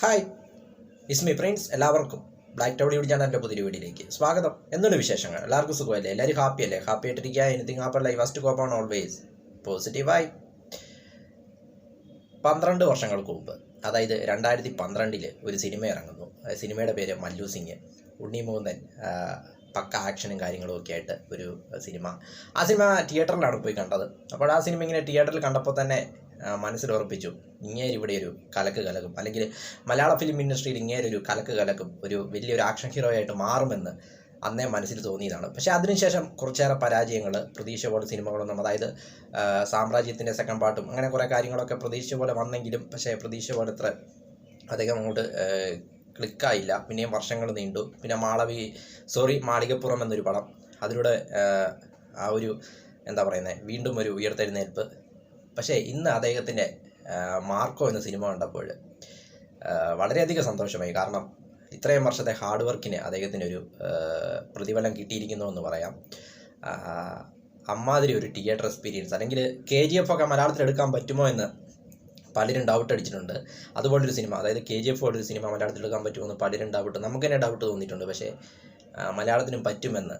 Hi, ഇസ്മി Prince. എല്ലാവർക്കും black Tollywood ചാനലിൻ്റെ പുതിയ വീഡിയോയിലേക്ക് സ്വാഗതം. എന്തുണ്ട് വിശേഷങ്ങൾ? എല്ലാവർക്കും സുഖമല്ലേ? എല്ലാവരും ഹാപ്പി അല്ലേ? ഹാപ്പി ആയിട്ടിരിക്കുക. Anything happier life first cope on always പോസിറ്റീവായി. 12 വർഷങ്ങൾക്ക് മുമ്പ്, അതായത് 2012 ഒരു സിനിമ ഇറങ്ങുന്നു. സിനിമയുടെ പേര് മല്ലു സിംഗ്. ഉണ്ണി മുകുന്ദൻ പക്ക ആക്ഷനും കാര്യങ്ങളും ഒക്കെ ആയിട്ട് ഒരു സിനിമ. ആ സിനിമ തിയേറ്ററിലാണ് പോയി കണ്ടത്. അപ്പോൾ ആ സിനിമ ഇങ്ങനെ തിയേറ്ററിൽ കണ്ടപ്പോൾ തന്നെ മനസ്സിൽ ഉറപ്പിച്ചു, ഇങ്ങേര് ഇവിടെ ഒരു കലക്ക് കലക്കും, അല്ലെങ്കിൽ മലയാള ഫിലിം ഇൻഡസ്ട്രിയിൽ ഇങ്ങേരൊരു കലക്ക് കലക്കും, ഒരു വലിയൊരു ആക്ഷൻ ഹീറോ ആയിട്ട് മാറുമെന്ന് അന്നേ മനസ്സിൽ തോന്നിയതാണ്. പക്ഷേ അതിനുശേഷം കുറച്ചേറെ പരാജയങ്ങൾ, പ്രതീക്ഷ പോലെ സിനിമകളൊന്നും, അതായത് സാമ്രാജ്യത്തിൻ്റെ സെക്കൻഡ് പാർട്ടും അങ്ങനെ കുറേ കാര്യങ്ങളൊക്കെ പ്രതീക്ഷ പോലെ വന്നെങ്കിലും പക്ഷേ പ്രതീക്ഷ പോലെ അത്ര അധികം അങ്ങോട്ട് ക്ലിക്കായില്ല. പിന്നെയും വർഷങ്ങൾ നീണ്ടു. പിന്നെ മാളികപ്പുറം എന്നൊരു പടം, അതിലൂടെ ആ ഒരു എന്താ പറയുന്നത്, വീണ്ടും ഒരു ഉയർത്തെഴുന്നേൽപ്പ്. പക്ഷേ ഇന്ന് അദ്ദേഹത്തിൻ്റെ മാർക്കോ എന്ന സിനിമ കണ്ടപ്പോൾ വളരെയധികം സന്തോഷമായി. കാരണം ഇത്രയും വർഷത്തെ ഹാർഡ് വർക്കിന് അദ്ദേഹത്തിന് ഒരു പ്രതിഫലം കിട്ടിയിരിക്കുന്നു എന്ന് പറയാം. അമ്മാതിരി ഒരു തിയേറ്റർ എക്സ്പീരിയൻസ്, അല്ലെങ്കിൽ KGF ഒക്കെ മലയാളത്തിൽ എടുക്കാൻ പറ്റുമോ എന്ന് പലരും ഡൗട്ട് അടിച്ചിട്ടുണ്ട്. അതുപോലൊരു സിനിമ, അതായത് KGF പോലൊരു സിനിമ മലയാളത്തിൽ എടുക്കാൻ പറ്റുമോ എന്ന് പലരും നമുക്ക് തന്നെ ഡൗട്ട് തോന്നിയിട്ടുണ്ട്. പക്ഷേ മലയാളത്തിനും പറ്റുമെന്ന്,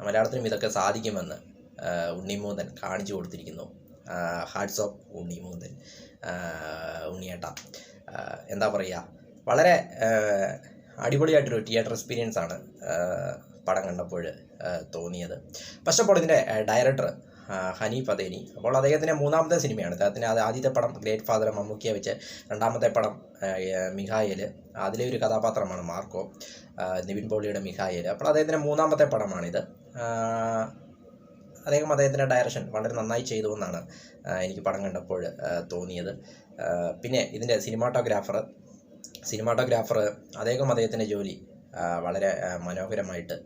മലയാളത്തിനും ഇതൊക്കെ സാധിക്കുമെന്ന് ഉണ്ണി മുകുന്ദൻ കാണിച്ചു കൊടുത്തിരിക്കുന്നു. Hertz of Unni Mukundan, ഉണ്ണിയേട്ട. എന്താ പറയുക, വളരെ അടിപൊളിയായിട്ടൊരു തിയേറ്റർ എക്സ്പീരിയൻസ് ആണ് പടം കണ്ടപ്പോൾ തോന്നിയത്. പക്ഷേ അപ്പോൾ ഇതിൻ്റെ ഡയറക്ടർ ഹനീഫ് അദേനി. അപ്പോൾ അദ്ദേഹത്തിൻ്റെ 3ാമത്തെ സിനിമയാണ്. അദ്ദേഹത്തിൻ്റെ ആദ്യത്തെ പടം ഗ്രേറ്റ് ഫാദർ മമ്മൂക്കിയെ വെച്ച്, 2ാമത്തെ പടം മിഖായേൽ, അതിലെ ഒരു കഥാപാത്രമാണ് മാർക്കോ, നിവിൻ പോളിയുടെ മിഖായേൽ. അപ്പോൾ അദ്ദേഹത്തിൻ്റെ 3ാമത്തെ പടമാണിത്. അദ്ദേഹത്തിൻ്റെ ഡയറക്ഷൻ വളരെ നന്നായി ചെയ്തു എന്നാണ് എനിക്ക് പടം കണ്ടപ്പോൾ തോന്നിയത്. പിന്നെ ഇതിൻ്റെ സിനിമാട്ടോഗ്രാഫർ അദ്ദേഹത്തിൻ്റെ ജോലി വളരെ മനോഹരമായിട്ട്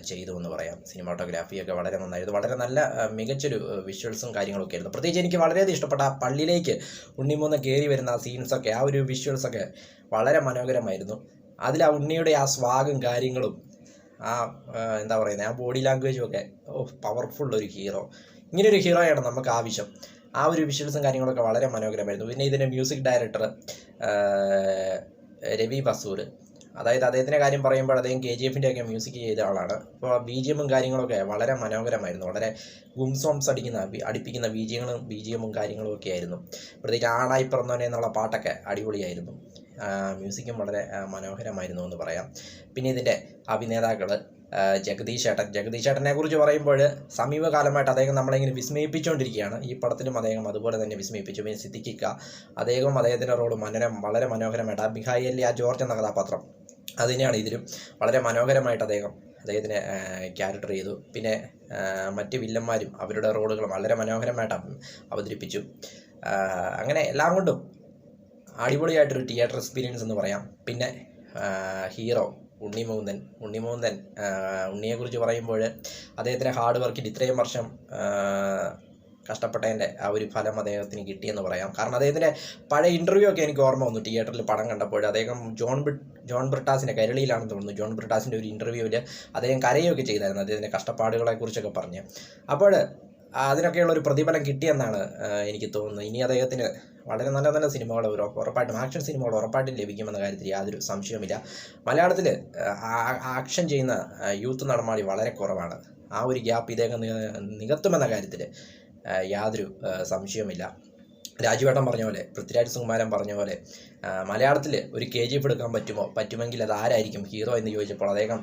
ചെയ്തു എന്ന് പറയാം. സിനിമാട്ടോഗ്രാഫിയൊക്കെ വളരെ നന്നായിരുന്നു. വളരെ നല്ല മികച്ചൊരു വിഷ്വൽസും കാര്യങ്ങളൊക്കെ ആയിരുന്നു. പ്രത്യേകിച്ച് എനിക്ക് വളരെയധികം ഇഷ്ടപ്പെട്ട ആ പള്ളിയിലേക്ക് ഉണ്ണിമൂന്ന് കയറി വരുന്ന ആ സീൻസൊക്കെ, ആ ഒരു വിഷ്വൽസൊക്കെ വളരെ മനോഹരമായിരുന്നു. അതിൽ ആ ഉണ്ണിയുടെ ആ സ്വാഗും കാര്യങ്ങളും, ആ എന്താ പറയുന്നത്, ആ ബോഡി ലാംഗ്വേജും ഒക്കെ, പവർഫുൾ ഒരു ഹീറോ. ഇങ്ങനെയൊരു ഹീറോയാണ് നമുക്ക് ആവശ്യം. ആ ഒരു വിഷ്വൽസും കാര്യങ്ങളൊക്കെ വളരെ മനോഹരമായിരുന്നു. പിന്നെ ഇതിൻ്റെ മ്യൂസിക് ഡയറക്ടർ രവി ബസൂർ, അതായത് അദ്ദേഹത്തിൻ്റെ കാര്യം പറയുമ്പോൾ അദ്ദേഹം KGF ഒക്കെ മ്യൂസിക് ചെയ്ത ആളാണ്. അപ്പോൾ BGMും കാര്യങ്ങളൊക്കെ വളരെ മനോഹരമായിരുന്നു. വളരെ ഗുംസോംസ് അടിപ്പിക്കുന്ന BGMും കാര്യങ്ങളും ഒക്കെ ആയിരുന്നു. പ്രത്യേകിച്ച് ആണായി പിറന്നോനെ എന്നുള്ള പാട്ടൊക്കെ അടിപൊളിയായിരുന്നു. മ്യൂസിക്കും വളരെ മനോഹരമായിരുന്നു എന്ന് പറയാം. പിന്നെ ഇതിൻ്റെ അഭിനേതാക്കൾ ജഗദീഷ് ചേട്ടനെ കുറിച്ച് പറയുമ്പോൾ സമീപകാലമായിട്ട് അദ്ദേഹം നമ്മളിങ്ങനെ വിസ്മയിപ്പിച്ചുകൊണ്ടിരിക്കുകയാണ്. ഈ പടത്തിലും അദ്ദേഹം അതുപോലെ തന്നെ വിസ്മയിപ്പിച്ചു. പിന്നെ സിദ്ദിഖിക്ക, അദ്ദേഹത്തിൻ്റെ റോള് വളരെ മനോഹരമായിട്ട്, ആ മിഖായേലിലെ ആ ജോർജ് എന്ന കഥാപാത്രം അതിനെയാണ് ഇതിലും വളരെ മനോഹരമായിട്ട് അദ്ദേഹത്തിനെ ക്യാരക്ടർ ചെയ്തു. പിന്നെ മറ്റ് വില്ലന്മാരും അവരുടെ റോളുകൾ വളരെ മനോഹരമായിട്ട് അവതരിപ്പിച്ചു. അങ്ങനെ എല്ലാം കൊണ്ടും അടിപൊളിയായിട്ടൊരു തിയേറ്റർ എക്സ്പീരിയൻസ് എന്ന് പറയാം. പിന്നെ ഹീറോ ഉണ്ണി മുകുന്ദൻ, ഉണ്ണിയെക്കുറിച്ച് പറയുമ്പോൾ അദ്ദേഹത്തിൻ്റെ ഹാർഡ് വർക്കിൽ ഇത്രയും വർഷം കഷ്ടപ്പെട്ടതിൻ്റെ ആ ഒരു ഫലം അദ്ദേഹത്തിന് കിട്ടിയെന്ന് പറയാം. കാരണം അദ്ദേഹത്തിൻ്റെ പഴയ ഇൻ്റർവ്യൂ ഒക്കെ എനിക്ക് ഓർമ്മ വന്നു തിയേറ്ററിൽ പടം കണ്ടപ്പോൾ. അദ്ദേഹം ജോൺ ബ്രിട്ടാസിൻ്റെ, കൈരളിയിലാണെന്ന് തോന്നുന്നു, ജോൺ ബ്രിട്ടാസിൻ്റെ ഒരു ഇൻ്റർവ്യൂവിൽ അദ്ദേഹം കരയൊക്കെ ചെയ്തായിരുന്നു, അദ്ദേഹത്തിൻ്റെ കഷ്ടപ്പാടുകളെക്കുറിച്ചൊക്കെ പറഞ്ഞ്. അപ്പോൾ അതിനൊക്കെയുള്ള ഒരു പ്രതിഫലം കിട്ടിയെന്നാണ് എനിക്ക് തോന്നുന്നത്. ഇനി അദ്ദേഹത്തിന് വളരെ നല്ല നല്ല സിനിമകൾ ഉറപ്പായിട്ടും, ആക്ഷൻ സിനിമകൾ ഉറപ്പായിട്ടും ലഭിക്കുമെന്ന കാര്യത്തിൽ യാതൊരു സംശയവുമില്ല. മലയാളത്തിൽ ആക്ഷൻ ചെയ്യുന്ന യൂത്ത് നടന്മാർ വളരെ കുറവാണ്. ആ ഒരു ഗ്യാപ്പ് ഇദ്ദേഹം നികത്തുമെന്ന കാര്യത്തിൽ യാതൊരു സംശയവുമില്ല. രാജുവേട്ടൻ പറഞ്ഞ പോലെ, പൃഥ്വിരാജ് സുകുമാരൻ പറഞ്ഞ പോലെ, മലയാളത്തിൽ ഒരു KGF എടുക്കാൻ പറ്റുമെങ്കിൽ അത് ആരായിരിക്കും ഹീറോ എന്ന് ചോദിച്ചപ്പോൾ അദ്ദേഹം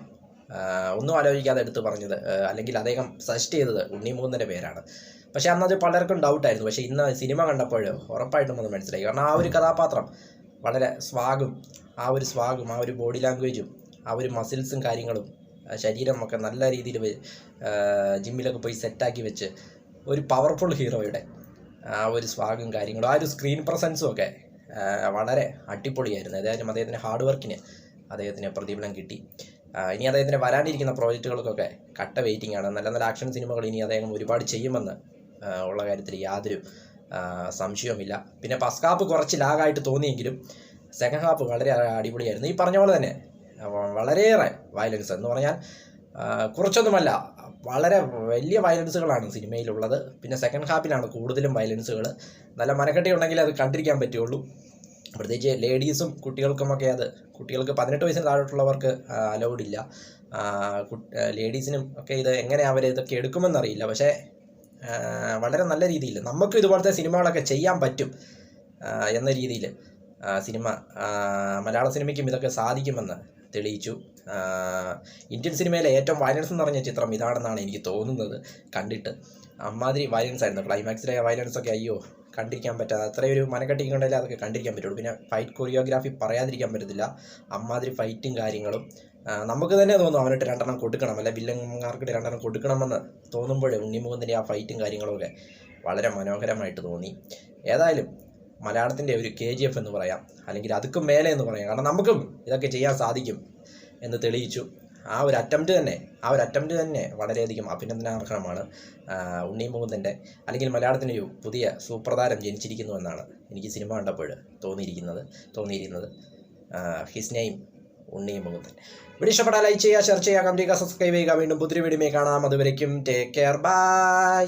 ഒന്നും ആലോചിക്കാതെ എടുത്ത് പറഞ്ഞത്, അല്ലെങ്കിൽ അദ്ദേഹം സജസ്റ്റ് ചെയ്തത് ഉണ്ണി മുകുന്ദൻ്റെ പേരാണ്. പക്ഷേ അന്നത് പലർക്കും ഡൗട്ടായിരുന്നു. പക്ഷേ ഇന്ന് സിനിമ കണ്ടപ്പോൾ ഉറപ്പായിട്ടും അത് മനസ്സിലായി. കാരണം ആ ഒരു കഥാപാത്രം വളരെ ആ ഒരു ബോഡി ലാംഗ്വേജും ആ ഒരു മസിൽസും കാര്യങ്ങളും, ശരീരം ഒക്കെ നല്ല രീതിയിൽ ജിമ്മിലൊക്കെ പോയി സെറ്റാക്കി വെച്ച് ഒരു പവർഫുൾ ഹീറോയുടെ ആ ഒരു സ്വാഗും കാര്യങ്ങളും, ആ ഒരു സ്ക്രീൻ പ്രസൻസും ഒക്കെ വളരെ അടിപൊളിയായിരുന്നു. ഏതായാലും അദ്ദേഹത്തിൻ്റെ ഹാർഡ് വർക്കിന് അദ്ദേഹത്തിന് പ്രതിഫലം കിട്ടി. ഇനി അദ്ദേഹത്തിന് വരാനിരിക്കുന്ന പ്രോജക്റ്റുകൾക്കൊക്കെ കട്ട വെയിറ്റിംഗ് ആണ്. നല്ല നല്ല ആക്ഷൻ സിനിമകൾ ഇനി അദ്ദേഹം ഒരുപാട് ചെയ്യുമെന്ന് ഉള്ള കാര്യത്തിൽ യാതൊരു സംശയവുമില്ല. പിന്നെ ഫസ്റ്റ് ഹാഫ് കുറച്ച് ലാഗായിട്ട് തോന്നിയെങ്കിലും സെക്കൻഡ് ഹാഫ് വളരെ അടിപൊളിയായിരുന്നു. ഈ പറഞ്ഞ പോലെ തന്നെ വളരെയേറെ വയലൻസ് എന്ന് പറഞ്ഞാൽ കുറച്ചൊന്നുമല്ല, വളരെ വലിയ വയലൻസുകളാണ് സിനിമയിലുള്ളത്. പിന്നെ സെക്കൻഡ് ഹാഫിലാണ് കൂടുതലും വയലൻസുകൾ. നല്ല മനക്കെട്ടി ഉണ്ടെങ്കിൽ അത് കണ്ടിരിക്കാൻ പറ്റുള്ളൂ. പ്രത്യേകിച്ച് ലേഡീസും കുട്ടികൾക്കുമൊക്കെ അത് കുട്ടികൾക്ക് 18 വയസ്സിന് താഴോട്ടുള്ളവർക്ക് അലൗഡ് ഇല്ല. ലേഡീസിനും ഒക്കെ ഇത് എങ്ങനെ അവർ ഇതൊക്കെ എടുക്കുമെന്നറിയില്ല. പക്ഷേ വളരെ നല്ല രീതിയിൽ നമുക്കും ഇതുപോലത്തെ സിനിമകളൊക്കെ ചെയ്യാൻ പറ്റും എന്ന രീതിയിൽ മലയാള സിനിമയ്ക്കും ഇതൊക്കെ സാധിക്കുമെന്ന് തെളിയിച്ചു. ഇന്ത്യൻ സിനിമയിലെ ഏറ്റവും വയലൻസ് നിറഞ്ഞ ചിത്രം ഇതാണെന്നാണ് എനിക്ക് തോന്നുന്നത് കണ്ടിട്ട്. അമ്മാതിരി വയലൻസ് ആയിരുന്നു. ക്ലൈമാക്സിലെ വയലൻസൊക്കെ അയ്യോ കണ്ടിരിക്കാൻ പറ്റാതെ അത്രയൊരു മനക്കെട്ടിക്കൊണ്ടല്ലേ അതൊക്കെ കണ്ടിരിക്കാൻ പറ്റുള്ളൂ. പിന്നെ ഫൈറ്റ് കൊറിയോഗ്രാഫി പറയാതിരിക്കാൻ പറ്റത്തില്ല. അമ്മാതിരി ഫൈറ്റും കാര്യങ്ങളും നമുക്ക് തന്നെ തോന്നും അവനിട്ട് 2 കൊടുക്കണം, അല്ലെ വില്ലന്മാർക്കിട്ട് 2 കൊടുക്കണമെന്ന് തോന്നുമ്പോഴേ ഉണ്ണിമുകുന്ദൻ്റെ ആ ഫൈറ്റും കാര്യങ്ങളൊക്കെ വളരെ മനോഹരമായിട്ട് തോന്നി. ഏതായാലും മലയാളത്തിൻ്റെ ഒരു KGF എന്ന് പറയാം, അല്ലെങ്കിൽ അതുക്കും മേലെ എന്ന് പറയാം. കാരണം നമുക്കും ഇതൊക്കെ ചെയ്യാൻ സാധിക്കും എന്ന് തെളിയിച്ചു. ആ ഒരു അറ്റംപ്റ്റ് തന്നെ വളരെയധികം അഭിനന്ദനാർഹമാണ്. ഉണ്ണിമുകുന്ദൻ്റെ അല്ലെങ്കിൽ മലയാളത്തിനൊരു പുതിയ സൂപ്രതാരം ജനിച്ചിരിക്കുന്നു എന്നാണ് എനിക്ക് സിനിമ കണ്ടപ്പോൾ തോന്നിയിരിക്കുന്നത്. His name Unni Mukundan. വീഡിയോ ഇഷ്ടപ്പെട്ടാൽ ലൈക്ക് ചെയ്യുക, ഷെയർ ചെയ്യുക, കമന്റ് ചെയ്യുക, സബ്സ്ക്രൈബ് ചെയ്യുക. വീണ്ടും പുതിയ വീഡിയോയിൽ കാണാം. അതുവരേക്കും ടേക്ക് കെയർ, ബൈ.